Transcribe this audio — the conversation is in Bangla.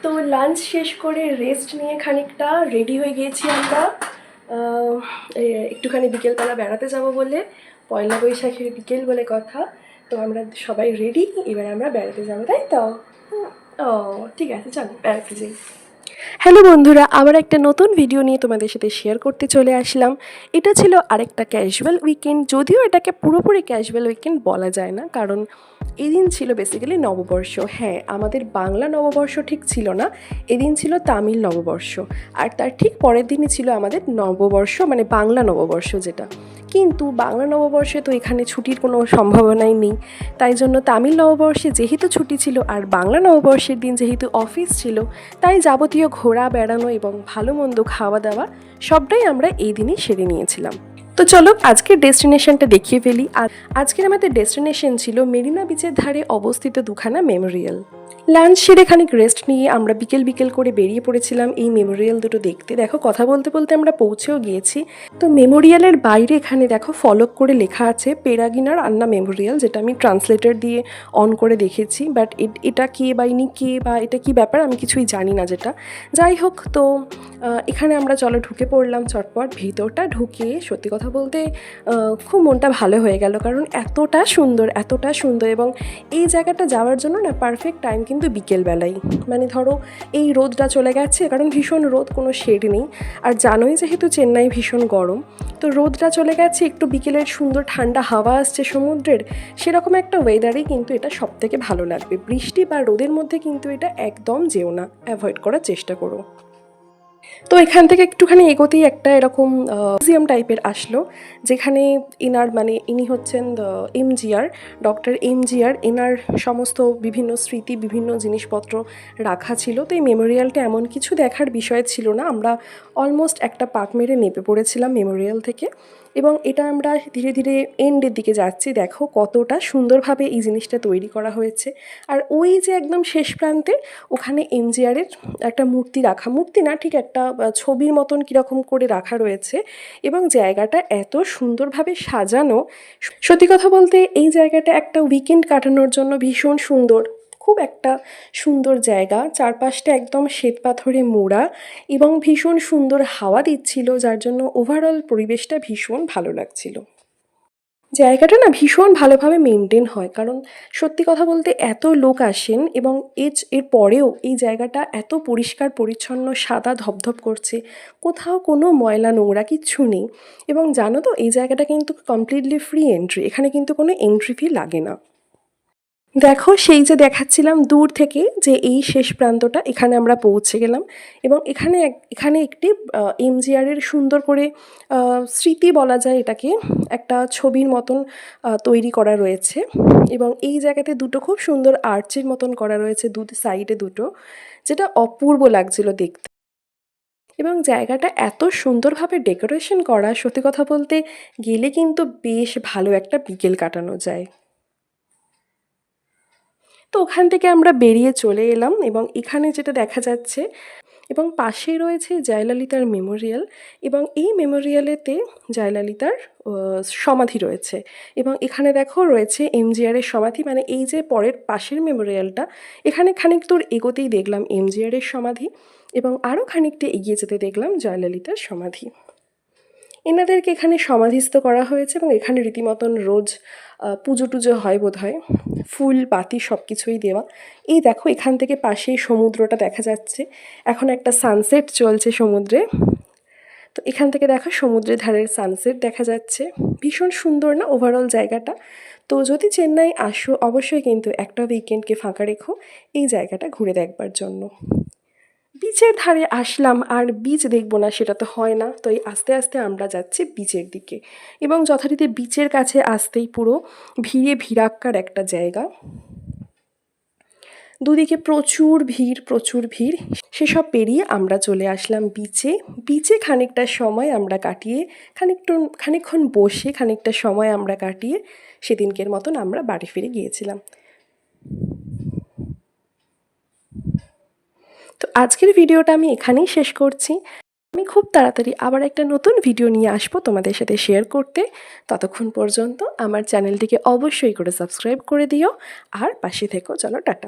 তো লাঞ্চ শেষ করে রেস্ট নিয়ে খানিকটা রেডি হয়ে গিয়েছি আমরা একটুখানি বিকেলবেলা বেড়াতে যাব বলে। পয়লা বৈশাখের বিকেল বলে কথা। তো আমরা সবাই রেডি, এবার আমরা বেড়াতে যাবো, তাই তো? ও ঠিক আছে, চলো বেড়াতে যাই। হ্যালো বন্ধুরা, আবার একটা নতুন ভিডিও নিয়ে তোমাদের সাথে শেয়ার করতে চলে আসলাম। এটা ছিল আরেকটা ক্যাজুয়াল উইকেন্ড, যদিও এটাকে পুরোপুরি ক্যাজুয়াল উইকেন্ড বলা যায় না, কারণ এদিন ছিল বেসিক্যালি নববর্ষ। হ্যাঁ, আমাদের বাংলা নববর্ষ ঠিক ছিল না, এদিন ছিল তামিল নববর্ষ। আর তার ঠিক পরের দিনই ছিল আমাদের নববর্ষ, মানে বাংলা নববর্ষ যেটা। কিন্তু বাংলা নববর্ষে তো এখানে ছুটির কোনো সম্ভাবনাই নেই, তাই জন্য তামিল নববর্ষে যেহেতু ছুটি ছিল আর বাংলা নববর্ষের দিন যেহেতু অফিস ছিল, তাই যাবতীয় ঘোরা বেড়ানো এবং ভালো মন্দ খাওয়া দাওয়া সবটাই আমরা এই দিনই সেরে নিয়েছিলাম। তো চলো আজকের ডেস্টিনেশনটা দেখিয়ে ফেলি। আর আজকের আমাদের ডেস্টিনেশন ছিল মেরিনা বিচের ধারে অবস্থিত দুখানা মেমোরিয়াল। লাঞ্চ সেরে খানিক রেস্ট নিয়ে আমরা বিকেল বিকেল করে বেরিয়ে পড়েছিলাম এই মেমোরিয়াল দুটো দেখতে। দেখো, কথা বলতে বলতে আমরা পৌঁছেও গিয়েছি। তো মেমোরিয়ালের বাইরে এখানে দেখো ফলক করে লেখা আছে পেরাগিনার আন্না মেমোরিয়াল, যেটা আমি ট্রান্সলেটর দিয়ে অন করে দেখেছি, বাট এটা কে বা ইনি কে বা এটা কি ব্যাপার আমি কিছুই জানি না। যেটা যাই হোক, তো এখানে আমরা চলো ঢুকে পড়লাম চটপট। ভিতরটা ঢুকে সত্যি কথা বলতে খুব মনটা ভালো হয়ে গেল, কারণ এতটা সুন্দর এবং এই জায়গাটা যাওয়ার জন্য না পারফেক্ট টাইম কিন্তু বিকেলবেলাই। মানে ধরো এই রোদটা চলে গেছে, কারণ ভীষণ রোদ, কোনো শেড নেই। আর জানোই যেহেতু চেন্নাই ভীষণ গরম, তো রোদটা চলে গেছে, একটু বিকেলের সুন্দর ঠান্ডা হাওয়া আসছে সমুদ্রের, সেরকম একটা ওয়েদারেই কিন্তু এটা সবথেকে ভালো লাগবে। বৃষ্টি বা রোদের মধ্যে কিন্তু এটা একদম যেও না, অ্যাভয়েড করার চেষ্টা করো। তো এখান থেকে একটুখানি এগোতেই একটা এরকম মিউজিয়াম টাইপের আসলো, যেখানে ইনি হচ্ছেন এমজিআর, ডক্টর এমজিআর। এনার সমস্ত বিভিন্ন স্মৃতি, বিভিন্ন জিনিসপত্র রাখা ছিল। তো এই মেমোরিয়ালটা এমন কিছু দেখার বিষয় ছিল না, আমরা অলমোস্ট একটা পাক মেরে নেমে পড়েছিলাম মেমোরিয়াল থেকে, এবং এটা আমরা ধীরে ধীরে এন্ডের দিকে যাচ্ছি। দেখো কতটা সুন্দরভাবে এই জিনিসটা তৈরি করা হয়েছে। আর ওই যে একদম শেষ প্রান্তে ওখানে এমজিআরের একটা মূর্তি না ঠিক একটা ছবির মতন কীরকম করে রাখা রয়েছে, এবং জায়গাটা এত সুন্দরভাবে সাজানো। সত্যি কথা বলতে এই জায়গাটা একটা উইকেন্ড কাটানোর জন্য ভীষণ সুন্দর, খুব একটা সুন্দর জায়গা। চারপাশটা একদম শ্বেত পাথরে মোড়া এবং ভীষণ সুন্দর হাওয়া দিচ্ছিল, যার জন্য ওভারঅল পরিবেশটা ভীষণ ভালো লাগছিল। জায়গাটা না ভীষণ ভালোভাবে মেনটেন হয়, কারণ সত্যি কথা বলতে এত লোক আসেন এবং এর পরেও এই জায়গাটা এত পরিষ্কার পরিচ্ছন্ন, সাদা ধপধপ করছে, কোথাও কোনো ময়লা নোংরা কিচ্ছু নেই। এবং জানো তো এই জায়গাটা কিন্তু কমপ্লিটলি ফ্রি এন্ট্রি, এখানে কিন্তু কোনো এন্ট্রি ফি লাগে না। দেখো সেই যে দেখাচ্ছিলাম দূর থেকে যে এই শেষ প্রান্তটা, এখানে আমরা পৌঁছে গেলাম, এবং এখানে একটি এমজিআরের সুন্দর করে স্মৃতি বলা যায় এটাকে, একটা ছবির মতন তৈরি করা রয়েছে। এবং এই জায়গাতে দুটো খুব সুন্দর আর্চের মতন করা রয়েছে সাইডে দুটো, যেটা অপূর্ব লাগছিল দেখতে। এবং জায়গাটা এত সুন্দরভাবে ডেকোরেশন করা, সত্যি কথা বলতে গেলে কিন্তু বেশ ভালো একটা বিকেল কাটানো যায়। তো ওখান থেকে আমরা বেরিয়ে চলে এলাম, এবং এখানে যেটা দেখা যাচ্ছে, এবং পাশেই রয়েছে জয়ললিতার মেমোরিয়াল, এবং এই মেমোরিয়ালেতে জয়ললিতার সমাধি রয়েছে। এবং এখানে দেখো রয়েছে এমজিআরের সমাধি, মানে এই যে পরের পাশের মেমোরিয়ালটা, এখানে খানিক দূর এগোতেই দেখলাম এমজিআরের সমাধি, এবং আরও খানিকটা এগিয়ে যেতে দেখলাম জয়ললিতার সমাধি। এনাদেরকে এখানে সমাধিস্থ করা হয়েছে, এবং এখানে রীতিমতন রোজ পুজো টুজো হয় বোধহয়, ফুল বাতি সব কিছুই দেওয়া। এই দেখো এখান থেকে পাশেই সমুদ্রটা দেখা যাচ্ছে, এখন একটা সানসেট চলছে সমুদ্রে। তো এখান থেকে দেখো সমুদ্রের ধারের সানসেট দেখা যাচ্ছে, ভীষণ সুন্দর না ওভারঅল জায়গাটা। তো যদি চেন্নাই আসো অবশ্যই কিন্তু একটা উইকেন্ডকে ফাঁকা রেখো এই জায়গাটা ঘুরে দেখবার জন্য। বিচের ধারে আসলাম আর বিচ দেখবো না সেটা তো হয় না, তো এই আস্তে আস্তে আমরা যাচ্ছি বিচের দিকে, এবং যথারীতি বিচের কাছে আসতেই পুরো ভিড়াক্কার একটা জায়গা, দুদিকে প্রচুর ভিড়। সেসব পেরিয়ে আমরা চলে আসলাম বিচে খানিকটা সময় আমরা কাটিয়ে, খানিকক্ষণ বসে খানিকটা সময় আমরা কাটিয়ে সেদিনকের মতন আমরা বাড়ি ফিরে গিয়েছিলাম। তো আজকের ভিডিওটা আমি এখানেই শেষ করছি। আমি খুব তাড়াতাড়ি আবার একটা নতুন ভিডিও নিয়ে আসবো তোমাদের সাথে শেয়ার করতে। ততক্ষণ পর্যন্ত আমার চ্যানেলটিকে অবশ্যই করে সাবস্ক্রাইব করে দিও, আর পাশে থেকো। চলো টাটা।